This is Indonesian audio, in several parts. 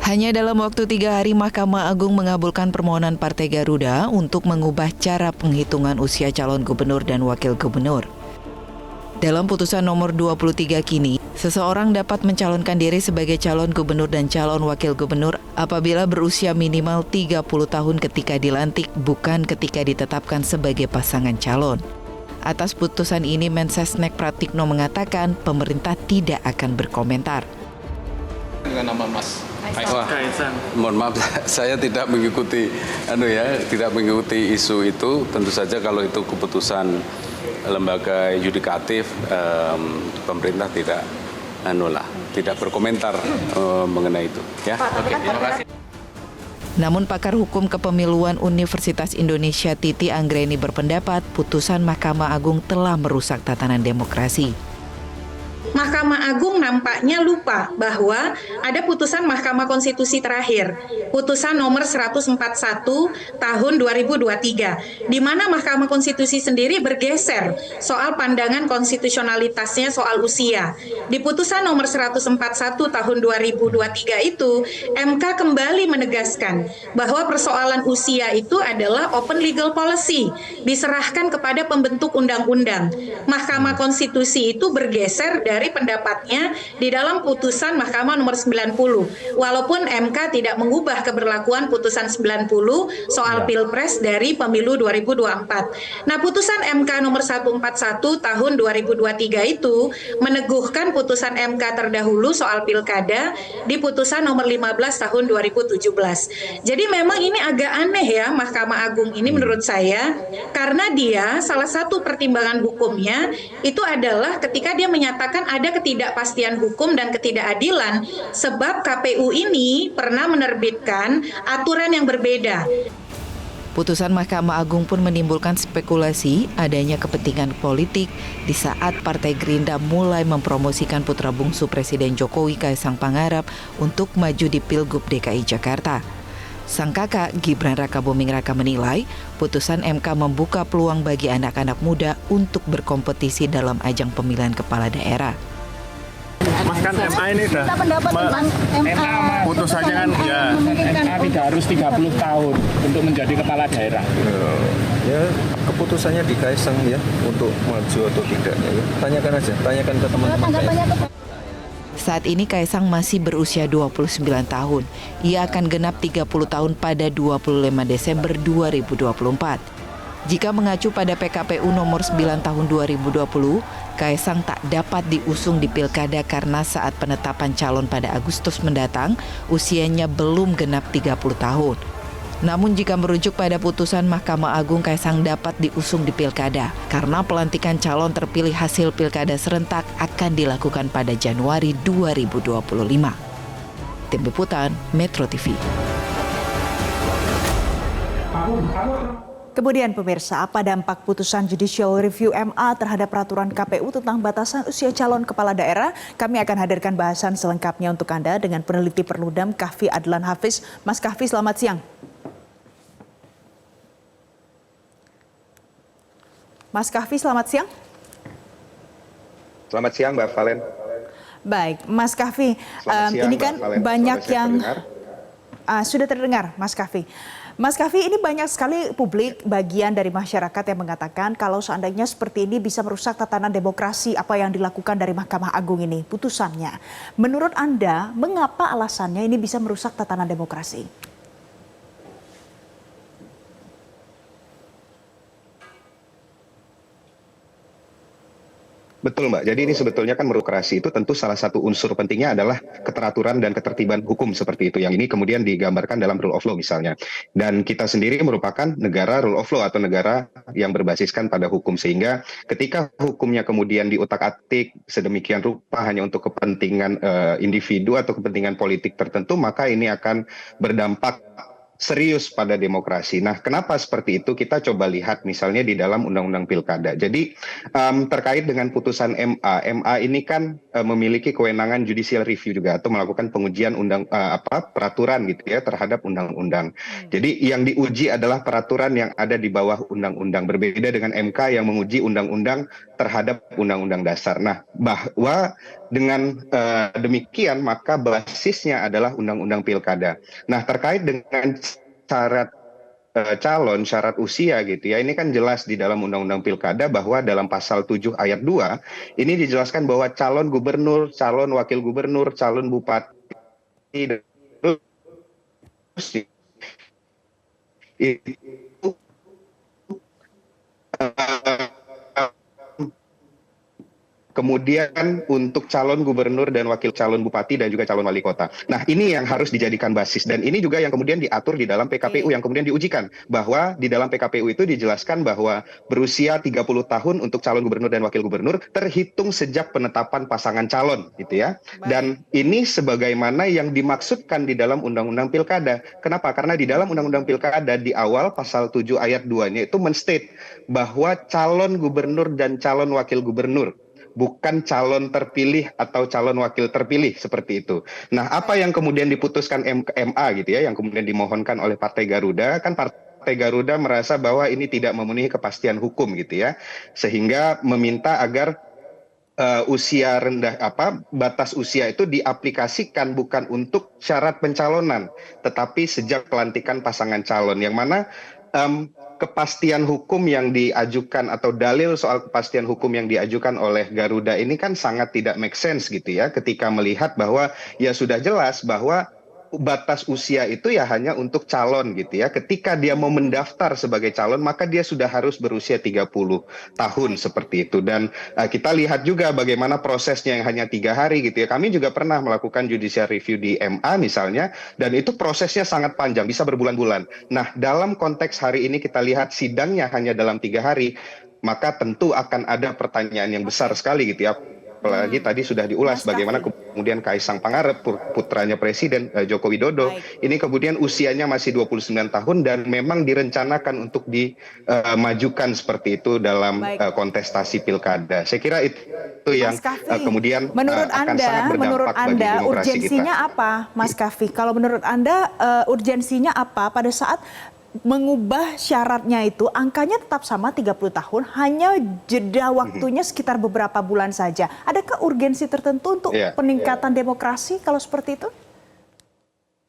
Hanya dalam waktu 3 hari, Mahkamah Agung mengabulkan permohonan Partai Garuda untuk mengubah cara penghitungan usia calon gubernur dan wakil gubernur. Dalam putusan nomor 23 kini, seseorang dapat mencalonkan diri sebagai calon gubernur dan calon wakil gubernur apabila berusia minimal 30 tahun ketika dilantik, bukan ketika ditetapkan sebagai pasangan calon. Atas putusan ini, Mensesnek Pratikno mengatakan pemerintah tidak akan berkomentar. Dengan nama Mas Kaisang. Mohon maaf, saya tidak mengikuti isu itu. Tentu saja kalau itu keputusan lembaga yudikatif, pemerintah tidak berkomentar mengenai itu. Ya. Oke, terima kasih. Namun pakar hukum kepemiluan Universitas Indonesia Titi Anggreni berpendapat putusan Mahkamah Agung telah merusak tatanan demokrasi. Mahkamah Agung nampaknya lupa bahwa ada putusan Mahkamah Konstitusi terakhir, putusan nomor 141 tahun 2023, di mana Mahkamah Konstitusi sendiri bergeser soal pandangan konstitusionalitasnya soal usia. Di putusan nomor 141 tahun 2023 itu, MK kembali menegaskan bahwa persoalan usia itu adalah open legal policy, diserahkan kepada pembentuk undang-undang. Mahkamah Konstitusi itu bergeser dari pendapatnya di dalam putusan Mahkamah nomor 90, walaupun MK tidak mengubah keberlakuan putusan 90 soal Pilpres dari pemilu 2024. Nah, putusan MK nomor 141 tahun 2023 itu meneguhkan putusan MK terdahulu soal Pilkada di putusan nomor 15 tahun 2017. Jadi memang ini agak aneh ya Mahkamah Agung ini menurut saya, karena dia salah satu pertimbangan hukumnya itu adalah ketika dia menyatakan ada ketidakpastian hukum dan ketidakadilan sebab KPU ini pernah menerbitkan aturan yang berbeda. Putusan Mahkamah Agung pun menimbulkan spekulasi adanya kepentingan politik di saat Partai Gerindra mulai mempromosikan putra bungsu Presiden Jokowi, Kaisang Pangarep, untuk maju di Pilgub DKI Jakarta. Sang kakak, Gibran Rakabuming Raka, menilai putusan MK membuka peluang bagi anak-anak muda untuk berkompetisi dalam ajang pemilihan kepala daerah. Mas kan MA ini udah putusannya kan ya MA tidak harus 30 tahun untuk menjadi kepala daerah. Ya keputusannya di Kaisang ya untuk maju atau tidaknya ya. Tanyakan ke teman-teman Kaisang. Saat ini Kaisang masih berusia 29 tahun. Ia akan genap 30 tahun pada 25 Desember 2024. Jika mengacu pada PKPU nomor 9 tahun 2020, Kaisang tak dapat diusung di Pilkada karena saat penetapan calon pada Agustus mendatang, usianya belum genap 30 tahun. Namun jika merujuk pada putusan Mahkamah Agung, Kaisang dapat diusung di Pilkada karena pelantikan calon terpilih hasil Pilkada serentak akan dilakukan pada Januari 2025. Tim Liputan Metro TV. Kemudian pemirsa, apa dampak putusan Judicial Review MA terhadap peraturan KPU tentang batasan usia calon kepala daerah? Kami akan hadirkan bahasan selengkapnya untuk Anda dengan peneliti Perludem Kahfi Adlan Hafiz. Mas Kahfi, selamat siang. Mas Kahfi, selamat siang. Selamat siang Mbak Valen. Baik, Mas Kahfi, ini kan banyak yang sudah terdengar, Mas Kahfi. Mas Kahfi, ini banyak sekali publik bagian dari masyarakat yang mengatakan kalau seandainya seperti ini bisa merusak tatanan demokrasi apa yang dilakukan dari Mahkamah Agung ini, putusannya. Menurut Anda, mengapa alasannya ini bisa merusak tatanan demokrasi? Betul Mbak, jadi ini sebetulnya kan merokrasi itu tentu salah satu unsur pentingnya adalah keteraturan dan ketertiban hukum seperti itu. Yang ini kemudian digambarkan dalam rule of law misalnya. Dan kita sendiri merupakan negara rule of law atau negara yang berbasiskan pada hukum. Sehingga ketika hukumnya kemudian diutak-atik sedemikian rupa hanya untuk kepentingan individu atau kepentingan politik tertentu, maka ini akan berdampak serius pada demokrasi. Nah, kenapa seperti itu? Kita coba lihat misalnya di dalam Undang-Undang Pilkada. Jadi terkait dengan putusan MA ini kan memiliki kewenangan judicial review juga atau melakukan pengujian peraturan gitu ya terhadap undang-undang. Jadi yang diuji adalah peraturan yang ada di bawah undang-undang, berbeda dengan MK yang menguji undang-undang terhadap undang-undang dasar. Nah, bahwa dengan demikian maka basisnya adalah Undang-Undang Pilkada. Nah, terkait dengan syarat calon, syarat usia gitu ya, ini kan jelas di dalam Undang-Undang Pilkada bahwa dalam pasal 7 ayat 2 ini dijelaskan bahwa calon gubernur, calon wakil gubernur, calon bupati dan seterusnya itu kemudian untuk calon gubernur dan wakil calon bupati dan juga calon wali kota. Nah, ini yang harus dijadikan basis dan ini juga yang kemudian diatur di dalam PKPU yang kemudian diujikan bahwa di dalam PKPU itu dijelaskan bahwa berusia 30 tahun untuk calon gubernur dan wakil gubernur terhitung sejak penetapan pasangan calon gitu ya. Dan ini sebagaimana yang dimaksudkan di dalam Undang-Undang Pilkada. Kenapa? Karena di dalam Undang-Undang Pilkada di awal pasal 7 ayat 2-nya itu menstate bahwa calon gubernur dan calon wakil gubernur bukan calon terpilih atau calon wakil terpilih seperti itu. Nah, apa yang kemudian diputuskan MA gitu ya, yang kemudian dimohonkan oleh Partai Garuda, kan Partai Garuda merasa bahwa ini tidak memenuhi kepastian hukum gitu ya, sehingga meminta agar usia rendah batas usia itu diaplikasikan bukan untuk syarat pencalonan, tetapi sejak pelantikan pasangan calon, yang mana kepastian hukum yang diajukan atau dalil soal kepastian hukum yang diajukan oleh Garuda ini kan sangat tidak make sense gitu ya, ketika melihat bahwa ya sudah jelas bahwa batas usia itu ya hanya untuk calon gitu ya. Ketika dia mau mendaftar sebagai calon maka dia sudah harus berusia 30 tahun seperti itu. Dan kita lihat juga bagaimana prosesnya yang hanya 3 hari gitu ya. Kami juga pernah melakukan judicial review di MA misalnya, dan itu prosesnya sangat panjang, bisa berbulan-bulan. Nah, dalam konteks hari ini kita lihat sidangnya hanya dalam 3 hari, maka tentu akan ada pertanyaan yang besar sekali gitu ya. Apalagi tadi sudah diulas bagaimana kemudian Kaisang Pangarep, putranya Presiden Joko Widodo, ini kemudian usianya masih 29 tahun dan memang direncanakan untuk dimajukan seperti itu dalam kontestasi pilkada. Saya kira itu yang kemudian menurut akan sangat berdampak bagi demokrasi urgensinya kita. apa, Mas Kavi? Kalau menurut Anda urgensinya apa pada saat mengubah syaratnya itu, angkanya tetap sama 30 tahun, hanya jeda waktunya sekitar beberapa bulan saja. Adakah urgensi tertentu untuk peningkatan demokrasi kalau seperti itu?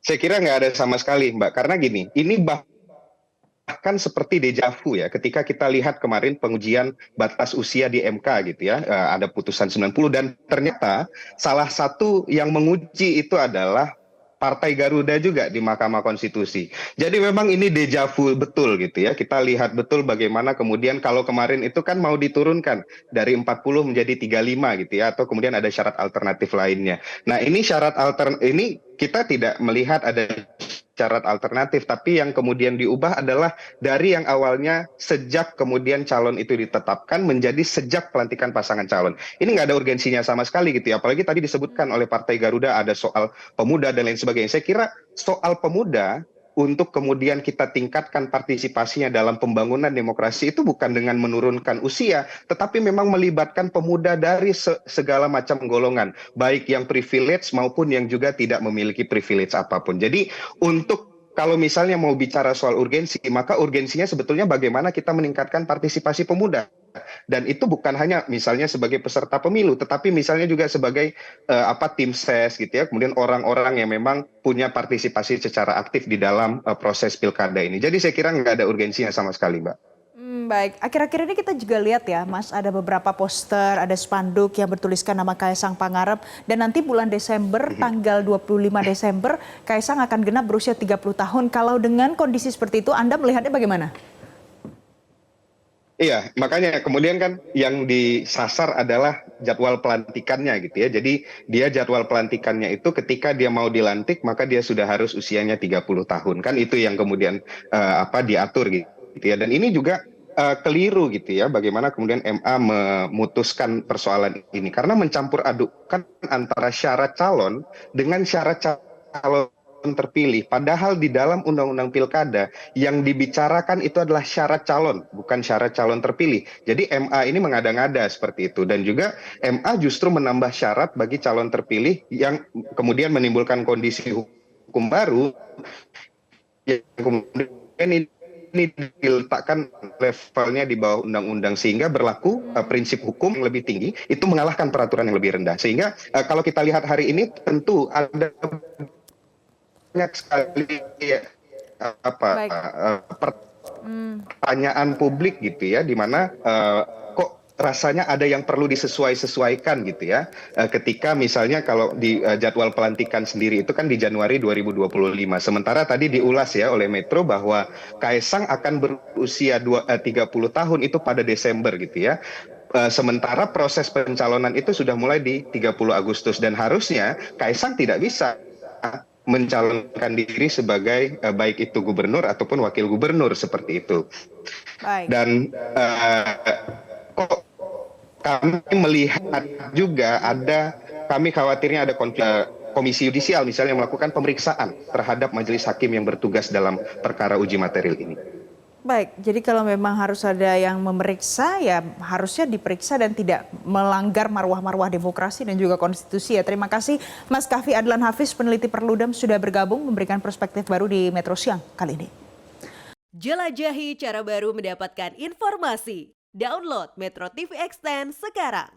Saya kira nggak ada sama sekali, Mbak. Karena gini, ini bahkan seperti dejavu ya, ketika kita lihat kemarin pengujian batas usia di MK gitu ya, ada putusan 90 dan ternyata salah satu yang menguji itu adalah Partai Garuda juga di Mahkamah Konstitusi. Jadi memang ini dejavu betul gitu ya. Kita lihat betul bagaimana kemudian kalau kemarin itu kan mau diturunkan dari 40 menjadi 35 gitu ya, atau kemudian ada syarat alternatif lainnya. Nah, ini ini kita tidak melihat ada syarat alternatif, tapi yang kemudian diubah adalah dari yang awalnya sejak kemudian calon itu ditetapkan menjadi sejak pelantikan pasangan calon. Ini nggak ada urgensinya sama sekali gitu ya. Apalagi tadi disebutkan oleh Partai Garuda ada soal pemuda dan lain sebagainya. Saya kira soal pemuda untuk kemudian kita tingkatkan partisipasinya dalam pembangunan demokrasi itu bukan dengan menurunkan usia, tetapi memang melibatkan pemuda dari segala macam golongan, baik yang privilege maupun yang juga tidak memiliki privilege apapun. Jadi kalau misalnya mau bicara soal urgensi, maka urgensinya sebetulnya bagaimana kita meningkatkan partisipasi pemuda. Dan itu bukan hanya misalnya sebagai peserta pemilu, tetapi misalnya juga sebagai tim ses gitu ya, kemudian orang-orang yang memang punya partisipasi secara aktif di dalam proses pilkada ini. Jadi saya kira nggak ada urgensinya sama sekali, Mbak. Baik, akhir-akhir ini kita juga lihat ya Mas, ada beberapa poster, ada spanduk yang bertuliskan nama Kaisang Pangarep, dan nanti bulan Desember, tanggal 25 Desember, Kaisang akan genap berusia 30 tahun. Kalau dengan kondisi seperti itu, Anda melihatnya bagaimana? Iya, makanya kemudian kan yang disasar adalah jadwal pelantikannya gitu ya. Jadi dia jadwal pelantikannya itu ketika dia mau dilantik, maka dia sudah harus usianya 30 tahun. Kan itu yang kemudian diatur gitu ya. Dan ini juga keliru gitu ya, bagaimana kemudian MA memutuskan persoalan ini. Karena mencampur adukkan antara syarat calon dengan syarat calon terpilih. Padahal di dalam Undang-Undang Pilkada yang dibicarakan itu adalah syarat calon, bukan syarat calon terpilih. Jadi MA ini mengada-ngada seperti itu. Dan juga MA justru menambah syarat bagi calon terpilih yang kemudian menimbulkan kondisi hukum baru yang kemudian ini ini diletakkan levelnya di bawah undang-undang sehingga berlaku prinsip hukum yang lebih tinggi itu mengalahkan peraturan yang lebih rendah. Sehingga kalau kita lihat hari ini tentu ada banyak sekali pertanyaan publik gitu ya, di mana kok rasanya ada yang perlu disesuaikan gitu ya. Ketika misalnya kalau di jadwal pelantikan sendiri itu kan di Januari 2025. Sementara tadi diulas ya oleh Metro bahwa Kaisang akan berusia 30 tahun itu pada Desember gitu ya. Sementara proses pencalonan itu sudah mulai di 30 Agustus dan harusnya Kaisang tidak bisa mencalonkan diri sebagai baik itu gubernur ataupun wakil gubernur seperti itu. Baik. Dan kok kami melihat juga kami khawatirnya ada komisi yudisial misalnya melakukan pemeriksaan terhadap majelis hakim yang bertugas dalam perkara uji material ini. Baik, jadi kalau memang harus ada yang memeriksa, ya harusnya diperiksa dan tidak melanggar marwah-marwah demokrasi dan juga konstitusi ya. Terima kasih Mas Kahfi Adlan Hafiz, peneliti Perludem, sudah bergabung memberikan perspektif baru di Metro Siang kali ini. Jelajahi cara baru mendapatkan informasi. Download Metro TV Extend sekarang.